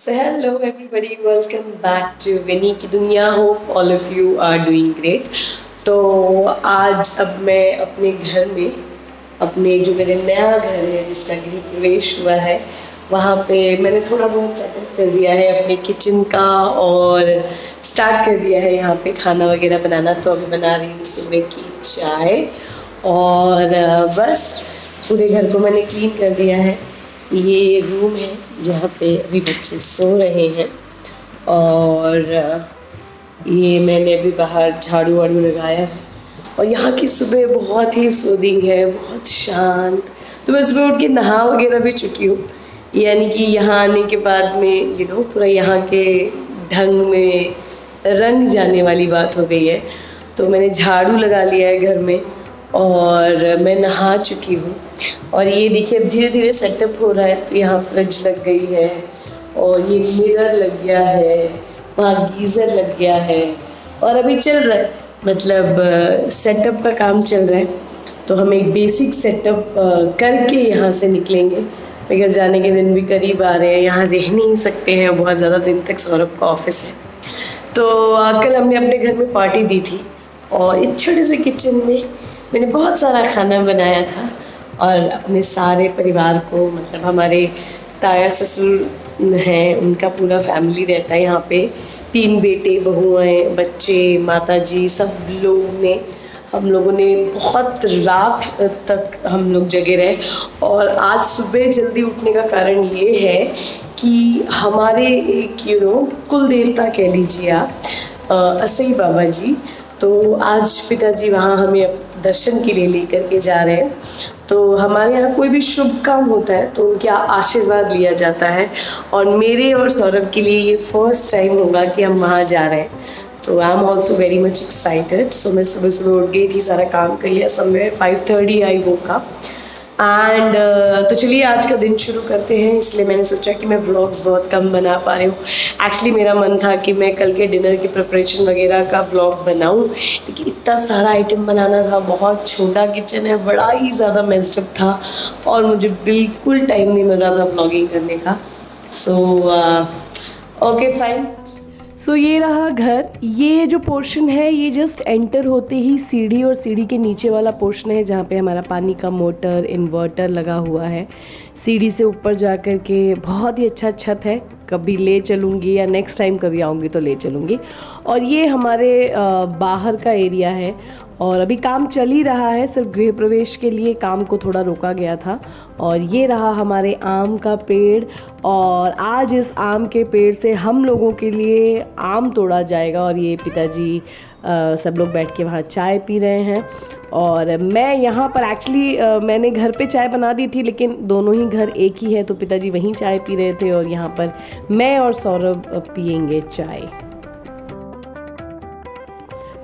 So hello everybody, welcome back to विनी की दुनिया. Hope all of you are doing great. तो आज अब मैं अपने घर में, अपने जो मेरे नया घर है जिसका गृह प्रवेश हुआ है, वहाँ पे मैंने थोड़ा बहुत सेटअप कर दिया है अपने किचन का और स्टार्ट कर दिया है यहाँ पे खाना वगैरह बनाना. तो अभी बना रही हूँ सुबह की चाय और बस पूरे घर को मैंने क्लीन कर दिया है. ये रूम है जहाँ पे अभी बच्चे सो रहे हैं और ये मैंने अभी बाहर झाड़ू वाड़ू लगाया है और यहाँ की सुबह बहुत ही सूदिंग है, बहुत शांत. तो मैं सुबह उठ के नहा वगैरह भी चुकी हूँ, यानी कि यहाँ आने के बाद में पूरा यहाँ के ढंग में रंग जाने वाली बात हो गई है. तो मैंने झाड़ू लगा लिया है घर में और मैं नहा चुकी हूँ. और ये देखिए धीरे धीरे सेटअप हो रहा है. तो यहाँ फ्रिज लग गई है और ये मिरर लग गया है, वहाँ गीज़र लग गया है और अभी चल रहा है, मतलब सेटअप का काम चल रहा है. तो हम एक बेसिक सेटअप करके यहाँ से निकलेंगे बिकॉज जाने के दिन भी करीब आ रहे हैं. यहाँ रह नहीं सकते हैं बहुत ज़्यादा दिन तक, सौरभ का ऑफिस है. तो कल हमने अपने घर में पार्टी दी थी और इस छोटे से किचन में मैंने बहुत सारा खाना बनाया था और अपने सारे परिवार को, मतलब हमारे ताया ससुर हैं, उनका पूरा फैमिली रहता है यहाँ पे. 3 बेटे, बहुएं, बच्चे, माताजी, सब हम लोगों ने बहुत रात तक हम लोग जगे रहे. और आज सुबह जल्दी उठने का कारण ये है कि हमारे एक कुल देवता कह लीजिए आप, असई बाबा जी, तो आज पिताजी वहाँ हमें दर्शन के लिए लेकर के जा रहे हैं. तो हमारे यहाँ कोई भी शुभ काम होता है तो उनके आशीर्वाद लिया जाता है और मेरे और सौरभ के लिए ये फर्स्ट टाइम होगा कि हम वहाँ जा रहे हैं. तो I am also very much excited. So मैं सुबह सुबह उठ गई थी, सारा काम कर लिया. Somewhere 5:30 I woke up and तो चलिए आज का दिन शुरू करते हैं. इसलिए मैंने सोचा कि मैं व्लॉग्स बहुत कम बना पा रही हूँ. एक्चुअली मेरा मन था कि मैं कल के डिनर की प्रिपरेशन वगैरह का व्लॉग बनाऊँ, लेकिन इतना सारा आइटम बनाना था, बहुत छोटा किचन है, बड़ा ही ज़्यादा मेस्ड अप था और मुझे बिल्कुल टाइम नहीं मिल रहा था व्लॉगिंग करने का. So okay fine. सो ये रहा घर. ये जो पोर्शन है ये जस्ट एंटर होते ही सीढ़ी और सीढ़ी के नीचे वाला पोर्शन है जहाँ पे हमारा पानी का मोटर, इन्वर्टर लगा हुआ है. सीढ़ी से ऊपर जा कर के बहुत ही अच्छा छत है. कभी ले चलूँगी या नेक्स्ट टाइम कभी आऊँगी तो ले चलूँगी. और ये हमारे बाहर का एरिया है और अभी काम चल ही रहा है. सिर्फ गृह प्रवेश के लिए काम को थोड़ा रोका गया था. और ये रहा हमारे आम का पेड़ और आज इस आम के पेड़ से हम लोगों के लिए आम तोड़ा जाएगा. और ये पिताजी सब लोग बैठ के वहाँ चाय पी रहे हैं और मैं यहाँ पर एक्चुअली मैंने घर पे चाय बना दी थी, लेकिन दोनों ही घर एक ही है तो पिताजी वहीं चाय पी रहे थे और यहाँ पर मैं और सौरभ पियेंगे चाय.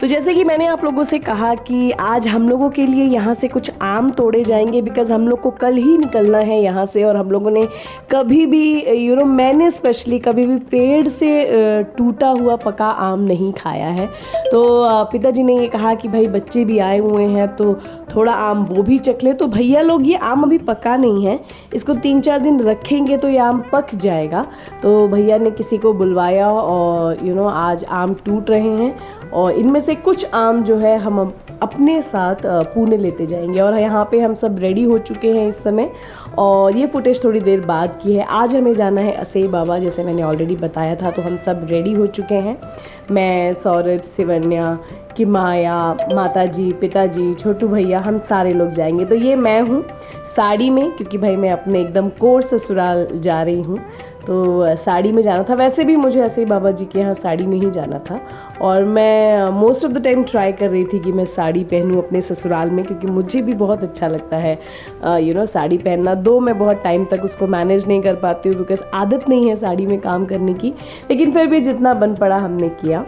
तो जैसे कि मैंने आप लोगों से कहा कि आज हम लोगों के लिए यहाँ से कुछ आम तोड़े जाएंगे बिकॉज़ हम लोग को कल ही निकलना है यहाँ से. और हम लोगों ने कभी भी मैंने स्पेशली कभी भी पेड़ से टूटा हुआ पका आम नहीं खाया है. तो पिताजी ने ये कहा कि भाई बच्चे भी आए हुए हैं तो थोड़ा आम वो भी चख ले. तो भैया लोग, ये आम अभी पका नहीं है, इसको 3-4 दिन रखेंगे तो ये आम पक जाएगा. तो भैया ने किसी को बुलवाया और आज आम टूट रहे हैं और इनमें से कुछ आम जो है हम अपने साथ पुणे लेते जाएंगे. और यहाँ पे हम सब रेडी हो चुके हैं इस समय और ये फुटेज थोड़ी देर बाद की है. आज हमें जाना है असई बाबा, जैसे मैंने ऑलरेडी बताया था. तो हम सब रेडी हो चुके हैं. मैं, सौरभ, शिवन्या, किमाया, माताजी, पिताजी, छोटू भैया, हम सारे लोग जाएंगे. तो ये मैं हूँ साड़ी में, क्योंकि भाई मैं अपने एकदम कोर ससुराल जा रही हूँ तो साड़ी में जाना था. वैसे भी मुझे ऐसे ही बाबा जी के यहाँ साड़ी में ही जाना था और मैं most of the time try कर रही थी कि मैं साड़ी पहनूँ अपने ससुराल में, क्योंकि मुझे भी बहुत अच्छा लगता है साड़ी पहनना. दो मैं बहुत टाइम तक उसको मैनेज नहीं कर पाती हूँ बिकॉज़ आदत नहीं है साड़ी में काम करने की, लेकिन फिर भी जितना बन पड़ा हमने किया.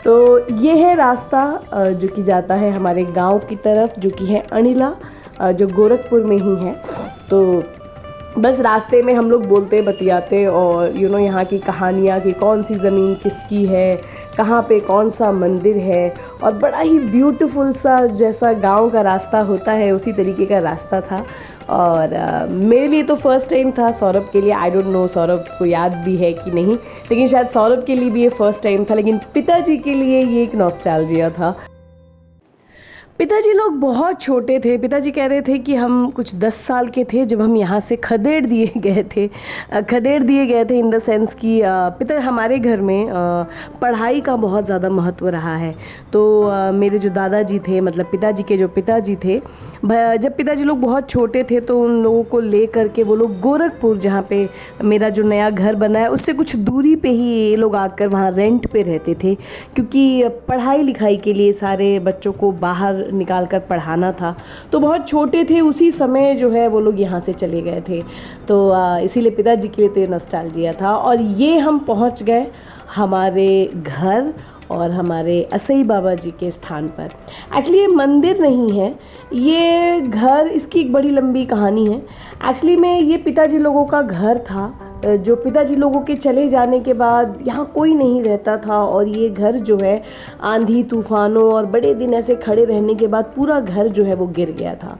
तो ये है रास्ता जो कि जाता है हमारे गाँव की तरफ, जो कि है अनिला, जो गोरखपुर में ही है. तो बस रास्ते में हम लोग बोलते बतियाते और यहाँ की कहानियाँ कि कौन सी ज़मीन किसकी है, कहाँ पे कौन सा मंदिर है. और बड़ा ही ब्यूटीफुल सा जैसा गांव का रास्ता होता है उसी तरीके का रास्ता था और मेरे लिए तो फर्स्ट टाइम था, सौरभ के लिए आई डोंट नो सौरभ को याद भी है कि नहीं, लेकिन शायद सौरभ के लिए भी ये फर्स्ट टाइम था, लेकिन पिताजी के लिए ये एक नॉस्टैल्जिया था। पिताजी लोग बहुत छोटे थे। पिताजी कह रहे थे कि हम कुछ 10 साल के थे जब हम यहाँ से खदेड़ दिए गए थे। इन द सेंस कि पिता हमारे घर में पढ़ाई का बहुत ज़्यादा महत्व रहा है। तो मेरे जो दादाजी थे, मतलब पिताजी के जो पिताजी थे, जब पिताजी लोग बहुत छोटे थे तो उन लोगों को ले करके वो लोग गोरखपुर, जहाँ पे मेरा जो नया घर बना है उससे कुछ दूरी पे ही ये लोग आकर वहाँ रेंट पे रहते थे, क्योंकि पढ़ाई लिखाई के लिए सारे बच्चों को बाहर निकाल कर पढ़ाना था। तो बहुत छोटे थे उसी समय जो है वो लोग यहाँ से चले गए थे। तो इसीलिए पिताजी के लिए तो ये नॉस्टैल्जिया था। और ये हम पहुँच गए हमारे घर और हमारे असई बाबा जी के स्थान पर। एक्चुअली ये मंदिर नहीं है, ये घर, इसकी एक बड़ी लंबी कहानी है। एक्चुअली में ये पिताजी लोगों का घर था, जो पिताजी लोगों के चले जाने के बाद यहाँ कोई नहीं रहता था, और ये घर जो है आंधी तूफ़ानों और बड़े दिन ऐसे खड़े रहने के बाद पूरा घर जो है वो गिर गया था।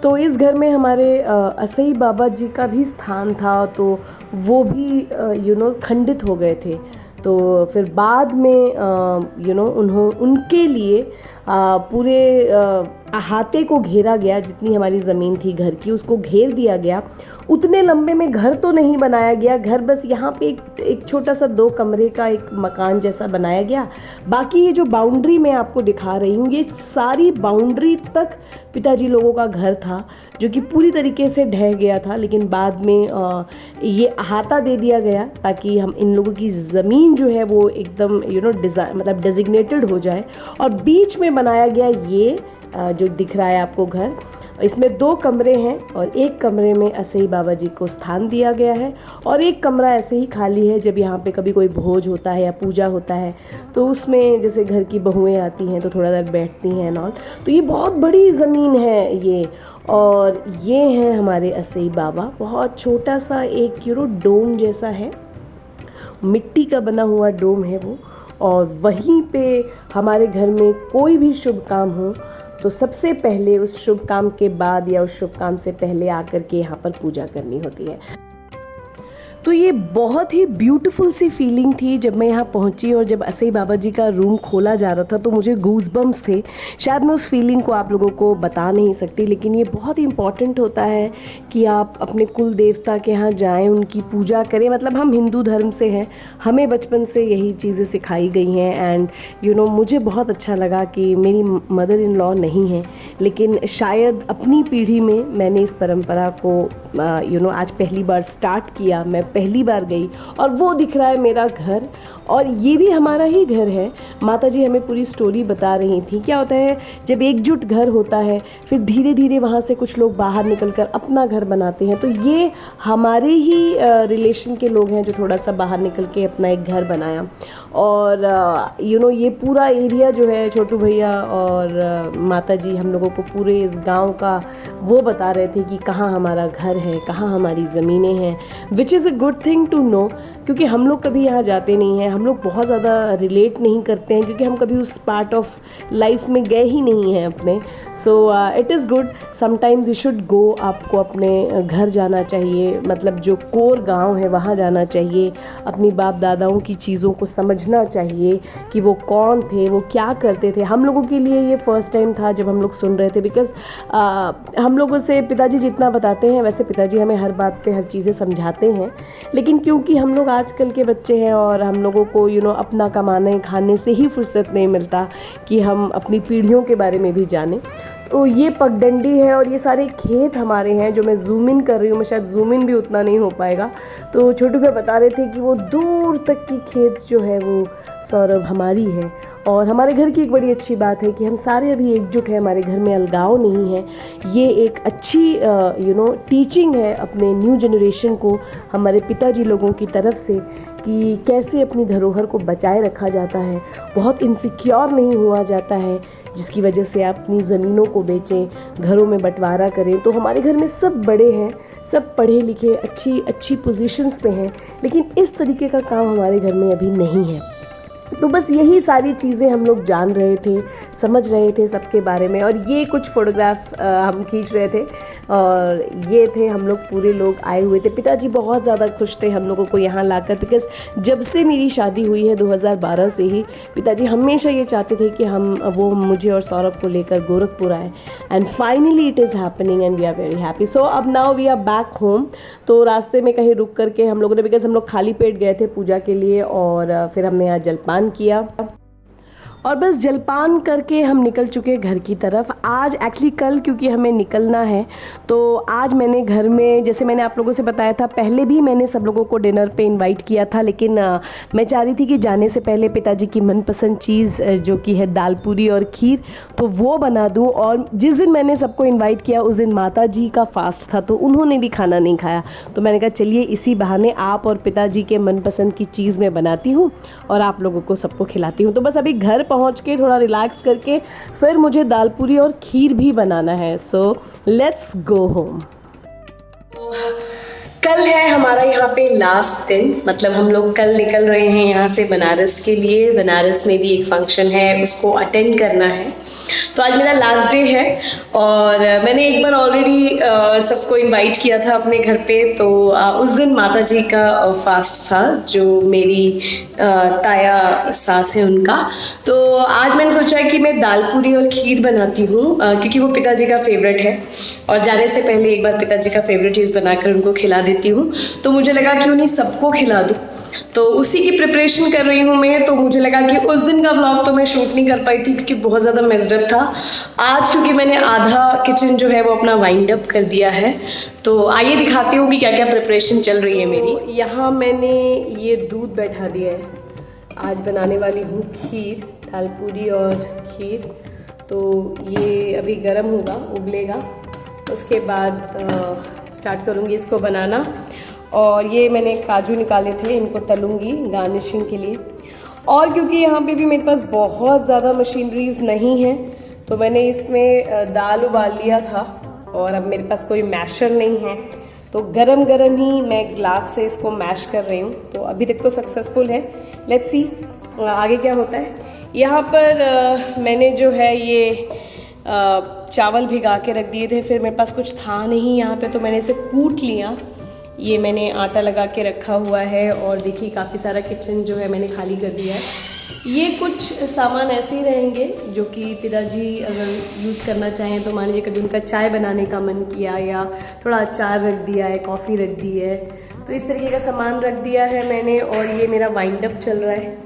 तो इस घर में हमारे असई बाबा जी का भी स्थान था, तो वो भी खंडित हो गए थे। तो फिर बाद में उनके लिए पूरे अहाते को घेरा गया, जितनी हमारी ज़मीन थी घर की उसको घेर दिया गया। उतने लंबे में घर तो नहीं बनाया गया, घर बस यहाँ पे एक छोटा सा 2 कमरे का एक मकान जैसा बनाया गया। बाकी ये जो बाउंड्री मैं आपको दिखा रही हूँ, ये सारी बाउंड्री तक पिताजी लोगों का घर था, जो कि पूरी तरीके से ढह गया था। लेकिन बाद में ये अहाता दे दिया गया ताकि हम इन लोगों की ज़मीन जो है वो एकदम मतलब डेजिग्नेटेड हो जाए। और बीच में बनाया गया ये जो दिख रहा है आपको घर, इसमें 2 कमरे हैं और एक कमरे में असई बाबा जी को स्थान दिया गया है, और एक कमरा ऐसे ही खाली है। जब यहाँ पे कभी कोई भोज होता है या पूजा होता है तो उसमें जैसे घर की बहुएं आती हैं तो थोड़ा देर बैठती हैं नॉल। तो ये बहुत बड़ी ज़मीन है ये, और ये हैं हमारे असई बाबा। बहुत छोटा सा एक डोम जैसा है, मिट्टी का बना हुआ डोम है वो। और वहीं पे हमारे घर में कोई भी शुभ काम हो तो सबसे पहले उस शुभ काम के बाद या उस शुभ काम से पहले आकर के यहाँ पर पूजा करनी होती है। तो ये बहुत ही ब्यूटीफुल सी फीलिंग थी जब मैं यहाँ पहुँची, और जब असई बाबा जी का रूम खोला जा रहा था तो मुझे गूज़बम्स थे। शायद मैं उस फीलिंग को आप लोगों को बता नहीं सकती, लेकिन ये बहुत इम्पॉर्टेंट होता है कि आप अपने कुल देवता के यहाँ जाएं, उनकी पूजा करें। मतलब हम हिंदू धर्म से हैं, हमें बचपन से यही चीज़ें सिखाई गई हैं। एंड मुझे बहुत अच्छा लगा कि मेरी मदर इन लॉ नहीं है, लेकिन शायद अपनी पीढ़ी में मैंने इस परंपरा को आज पहली बार स्टार्ट किया। मैं पहली बार गई और वो दिख रहा है मेरा घर, और ये भी हमारा ही घर है। माताजी हमें पूरी स्टोरी बता रही थी। क्या होता है जब एकजुट घर होता है, फिर धीरे धीरे वहाँ से कुछ लोग बाहर निकलकर अपना घर बनाते हैं। तो ये हमारे ही रिलेशन के लोग हैं जो थोड़ा सा बाहर निकल के अपना एक घर बनाया। और ये पूरा एरिया जो है, छोटू भैया और माताजी हम लोगों को पूरे इस गांव का वो बता रहे थे कि कहाँ हमारा घर है, कहाँ हमारी ज़मीनें हैं, which is a good thing to know, क्योंकि हम लोग कभी यहाँ जाते नहीं हैं। हम लोग बहुत ज़्यादा रिलेट नहीं करते हैं क्योंकि हम कभी उस पार्ट ऑफ लाइफ में गए ही नहीं हैं अपने। So it is good, sometimes you should go. आपको अपने घर जाना चाहिए, मतलब जो कोर गांव है वहाँ जाना चाहिए, अपनी बाप दादाओं की चीज़ों को समझना चाहिए कि वो कौन थे, वो क्या करते थे। हम लोगों के लिए ये फ़र्स्ट टाइम था जब हम लोग सुन रहे थे, बिकॉज़ हम लोगों से पिताजी जितना बताते हैं वैसे पिताजी हमें हर बात पे हर चीज़ें समझाते हैं, लेकिन क्योंकि हम लोग आजकल के बच्चे हैं और हम लोगों को अपना कमाने खाने से ही फुर्सत नहीं मिलता कि हम अपनी पीढ़ियों के बारे में भी जानें। तो ये पगडंडी है और ये सारे खेत हमारे हैं जो मैं जूम इन कर रही हूँ। मैं शायद जूम इन भी उतना नहीं हो पाएगा। तो छोटू भैया बता रहे थे कि वो दूर तक की खेत जो है वो सौरभ हमारी है। और हमारे घर की एक बड़ी अच्छी बात है कि हम सारे अभी एकजुट हैं, हमारे घर में अलगाव नहीं है। ये एक अच्छी टीचिंग है अपने न्यू जनरेशन को, हमारे पिताजी लोगों की तरफ से, कि कैसे अपनी धरोहर को बचाए रखा जाता है, बहुत इनसिक्योर नहीं हुआ जाता है जिसकी वजह से आप अपनी ज़मीनों को बेचें, घरों में बंटवारा करें। तो हमारे घर में सब बड़े हैं, सब पढ़े लिखे अच्छी पोजीशंस पे हैं, लेकिन इस तरीके का काम हमारे घर में अभी नहीं है। तो बस यही सारी चीज़ें हम लोग जान रहे थे, समझ रहे थे सबके बारे में। और ये कुछ फ़ोटोग्राफ हम खींच रहे थे और ये थे हम लोग पूरे लोग आए हुए थे। पिताजी बहुत ज़्यादा खुश थे हम लोगों को यहाँ लाकर, बिकॉज़ जब से मेरी शादी हुई है 2012 से ही पिताजी हमेशा ये चाहते थे कि वो मुझे और सौरभ को लेकर गोरखपुर आए। And finally it is happening and we are very happy. So अब now we are back home. तो रास्ते में कहीं रुक करके हम लोगों ने, बिकॉज़ हम लोग खाली पेट गए थे पूजा के लिए, और फिर हमने यहाँ जलपान किया और बस जलपान करके हम निकल चुके घर की तरफ। आज एक्चुअली कल क्योंकि हमें निकलना है, तो आज मैंने घर में, जैसे मैंने आप लोगों से बताया था पहले भी, मैंने सब लोगों को डिनर पे इनवाइट किया था, लेकिन मैं चाह रही थी कि जाने से पहले पिताजी की मनपसंद चीज़ जो कि है दाल पूरी और खीर, तो वो बना दूँ। और जिस दिन मैंने सबको इन्वाइट किया उस दिन माता जी का फास्ट था, तो उन्होंने भी खाना नहीं खाया। तो मैंने कहा चलिए इसी बहाने आप और पिताजी के मनपसंद की चीज़ मैं बनाती हूँ और आप लोगों को सबको खिलाती हूँ। तो बस अभी घर पहुंच के थोड़ा रिलैक्स करके फिर मुझे दाल पूरी और खीर भी बनाना है। So let's go home. कल है हमारा यहाँ पे लास्ट दिन, मतलब हम लोग कल निकल रहे हैं यहाँ से बनारस के लिए। बनारस में भी एक फंक्शन है, उसको अटेंड करना है। तो आज मेरा लास्ट डे है और मैंने एक बार ऑलरेडी सबको इनवाइट किया था अपने घर पे। तो उस दिन माता जी का फास्ट था, जो मेरी ताया सास है उनका। तो आज मैंने सोचा है कि मैं दाल पूरी और खीर बनाती हूँ, क्योंकि वो पिताजी का फेवरेट है और जाने से पहले एक बार पिताजी का फेवरेट चीज़ बनाकर उनको खिला देती हूँ। तो मुझे लगा क्यों नहीं सबको खिला दूँ, तो उसी की प्रिपरेशन कर रही हूँ मैं। तो मुझे लगा कि उस दिन का व्लॉग तो मैं शूट नहीं कर पाई थी क्योंकि बहुत ज़्यादा मेस्ड अप था। आज क्योंकि मैंने आधा किचन जो है वो अपना वाइंड अप कर दिया है, तो आइए दिखाती हूँ कि क्या क्या प्रिपरेशन चल रही है मेरी। तो यहाँ मैंने ये दूध बैठा दिया है, आज बनाने वाली हूँ खीर, दाल पूरी और खीर। तो ये अभी गर्म होगा, उबलेगा, उसके बाद स्टार्ट करूँगी इसको बनाना। और ये मैंने काजू निकाले थे, इनको तलूँगी गार्निशिंग के लिए। और क्योंकि यहाँ पे भी मेरे पास बहुत ज़्यादा मशीनरीज नहीं है, तो मैंने इसमें दाल उबाल लिया था और अब मेरे पास कोई मैशर नहीं है, तो गरम गरम ही मैं ग्लास से इसको मैश कर रही हूँ। तो अभी तक तो सक्सेसफुल है, लेट्स सी आगे क्या होता है। यहाँ पर मैंने जो है ये चावल भिगा के रख दिए थे, फिर मेरे पास कुछ था नहीं यहाँ पे, तो मैंने इसे कूट लिया। ये मैंने आटा लगा के रखा हुआ है और देखिए काफ़ी सारा किचन जो है मैंने खाली कर दिया है। ये कुछ सामान ऐसे ही रहेंगे जो कि पिताजी अगर यूज़ करना चाहें, तो मान लीजिए कभी उनका चाय बनाने का मन किया या थोड़ा अचार रख दिया है, कॉफ़ी रख दी है, तो इस तरीके का सामान रख दिया है मैंने। और ये मेरा वाइंड अप चल रहा है,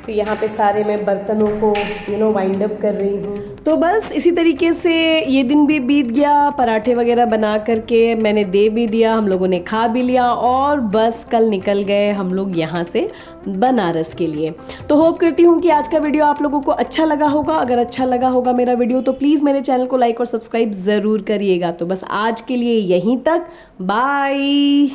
तो यहाँ पे सारे मैं बर्तनों को वाइंड अप कर रही हूँ। तो बस इसी तरीके से ये दिन भी बीत गया। पराठे वगैरह बना करके मैंने दे भी दिया, हम लोगों ने खा भी लिया और बस कल निकल गए हम लोग यहाँ से बनारस के लिए। तो होप करती हूँ कि आज का वीडियो आप लोगों को अच्छा लगा होगा। अगर अच्छा लगा होगा मेरा वीडियो तो प्लीज़ मेरे चैनल को लाइक और सब्सक्राइब ज़रूर करिएगा। तो बस आज के लिए यहीं तक, बाय।